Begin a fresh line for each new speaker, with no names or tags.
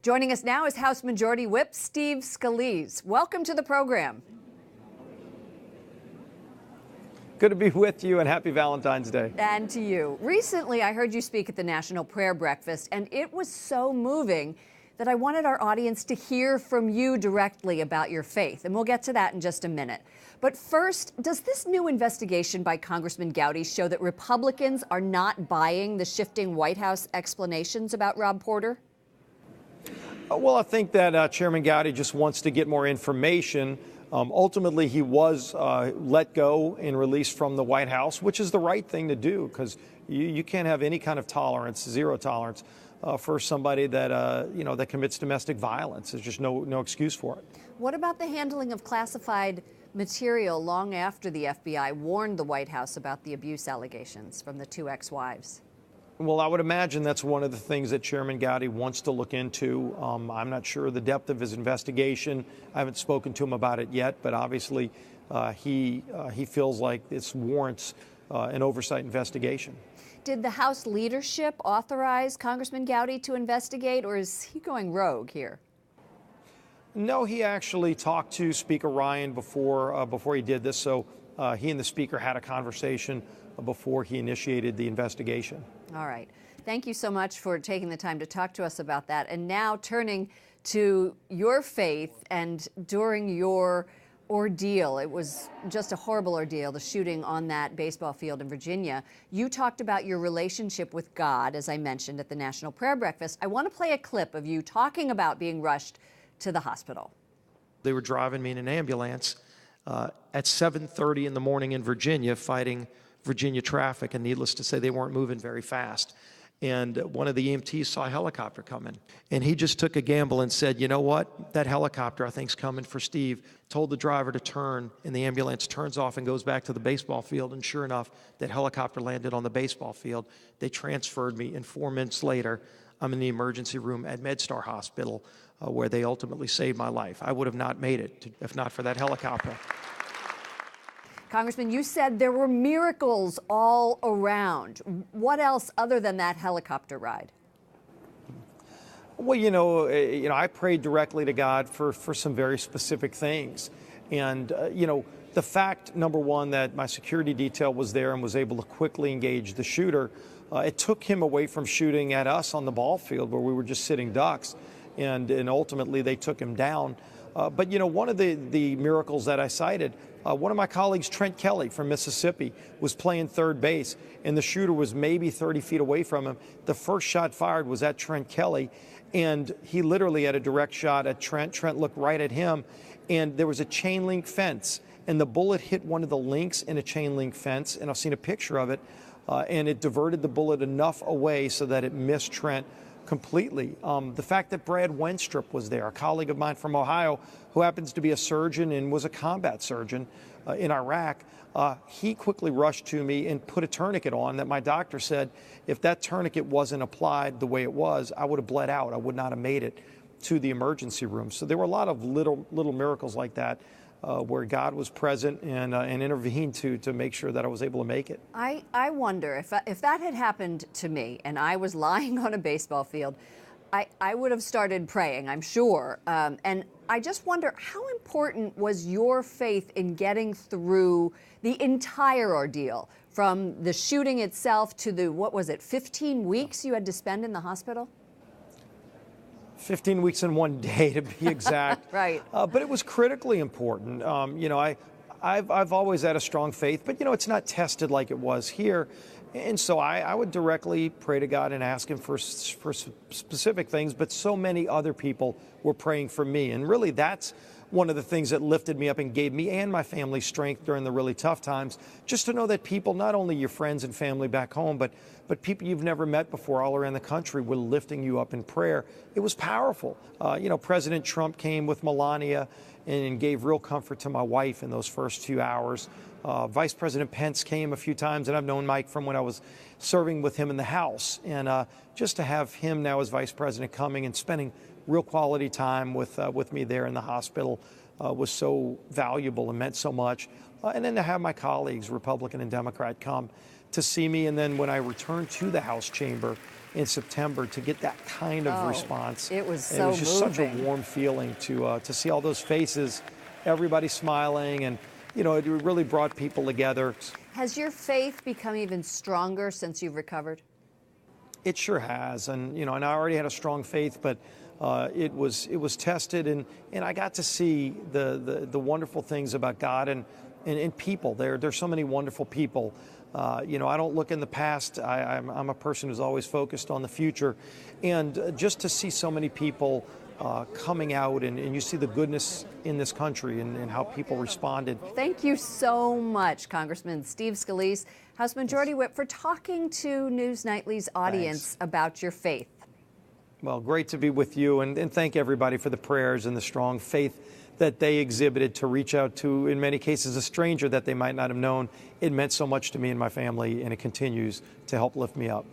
Joining us now is House Majority Whip Steve Scalise. Welcome to the program.
Good to be with you, and happy Valentine's Day.
And to you. Recently, I heard you speak at the National Prayer Breakfast, and it was so moving that I wanted our audience to hear from you directly about your faith. And we'll get to that in just a minute. But first, does this new investigation by Congressman Gowdy show that Republicans are not buying the shifting White House explanations about Rob Porter?
Well, I think that Chairman Gowdy just wants to get more information. Ultimately, he was let go and released from the White House, which is the right thing to do, because you can't have any kind of tolerance, zero tolerance, for somebody that that commits domestic violence. There's just no excuse for it.
What about the handling of classified material long after the FBI warned the White House about the abuse allegations from the two ex-wives?
Well, I would imagine that's one of the things that Chairman Gowdy wants to look into. I'm not sure the depth of his investigation. I haven't spoken to him about it yet, but obviously he feels like this warrants an oversight investigation.
Did the House leadership authorize Congressman Gowdy to investigate, or is he going rogue here?
No, he actually talked to Speaker Ryan before he did this, so he and the Speaker had a conversation before he initiated the investigation.
All right. Thank you so much for taking the time to talk to us about that. And now turning to your faith, and during your ordeal, it was just a horrible ordeal, the shooting on that baseball field in Virginia. You talked about your relationship with God, as I mentioned, at the National Prayer Breakfast. I want to play a clip of you talking about being rushed to the hospital.
They were driving me in an ambulance at 7:30 in the morning in Virginia, fighting Virginia traffic, and needless to say, they weren't moving very fast. And one of the EMTs saw a helicopter coming, and he just took a gamble and said, you know what, that helicopter I think's coming for Steve. Told the driver to turn, and the ambulance turns off and goes back to the baseball field, and sure enough, that helicopter landed on the baseball field. They transferred me, and 4 minutes later, I'm in the emergency room at MedStar Hospital, where they ultimately saved my life. I would have not made it if not for that helicopter.
Congressman, you said there were miracles all around. What else other than that helicopter ride?
Well, I prayed directly to God for some very specific things. And, the fact, number one, that my security detail was there and was able to quickly engage the shooter, it took him away from shooting at us on the ball field where we were just sitting ducks. And ultimately, they took him down. But one of the miracles that I cited, one of my colleagues, Trent Kelly from Mississippi, was playing third base, and the shooter was maybe 30 feet away from him. The first shot fired was at Trent Kelly, and he literally had a direct shot at Trent. Trent looked right at him, and there was a chain link fence, and the bullet hit one of the links in a chain link fence, and I've seen a picture of it, and it diverted the bullet enough away so that it missed Trent completely. The fact that Brad Wenstrup was there, a colleague of mine from Ohio who happens to be a surgeon and was a combat surgeon in Iraq, he quickly rushed to me and put a tourniquet on that my doctor said if that tourniquet wasn't applied the way it was, I would have bled out. I would not have made it to the emergency room. So there were a lot of little miracles like that where God was present and intervened to make sure that I was able to make it.
I wonder if that had happened to me and I was lying on a baseball field, I would have started praying, I'm sure. And I just wonder, how important was your faith in getting through the entire ordeal, from the shooting itself to the, 15 weeks you had to spend in the hospital?
15 weeks and 1 day, to be exact.
Right.
But it was critically important. I've always had a strong faith, but it's not tested like it was here. And so I would directly pray to God and ask him for specific things, but so many other people were praying for me. And really, that's one of the things that lifted me up and gave me and my family strength during the really tough times, just to know that people, not only your friends and family back home, but people you've never met before all around the country were lifting you up in prayer. It was powerful. President Trump came with Melania and gave real comfort to my wife in those first few hours. Vice President Pence came a few times, and I've known Mike from when I was serving with him in the House. And just to have him now as Vice President coming and spending real quality time with me there in the hospital was so valuable and meant so much. And then to have my colleagues, Republican and Democrat, come to see me. And then when I returned to the House chamber in September, to get that kind of response.
It was
It
so
was just such a
moving.
warm feeling to see all those faces, everybody smiling, and it really brought people together.
Has your faith become even stronger since you've recovered?
It sure has, and and I already had a strong faith, but it was tested, and I got to see the wonderful things about God and people. There's so many wonderful people. I don't look in the past. I'm a person who's always focused on the future, and just to see so many people coming out, and you see the goodness in this country and how people responded.
Thank you so much, Congressman Steve Scalise, House Majority Whip, for talking to News Nightly's audience about your faith.
Well, great to be with you, and thank everybody for the prayers and the strong faith that they exhibited to reach out to, in many cases, a stranger that they might not have known. It meant so much to me and my family, and it continues to help lift me up.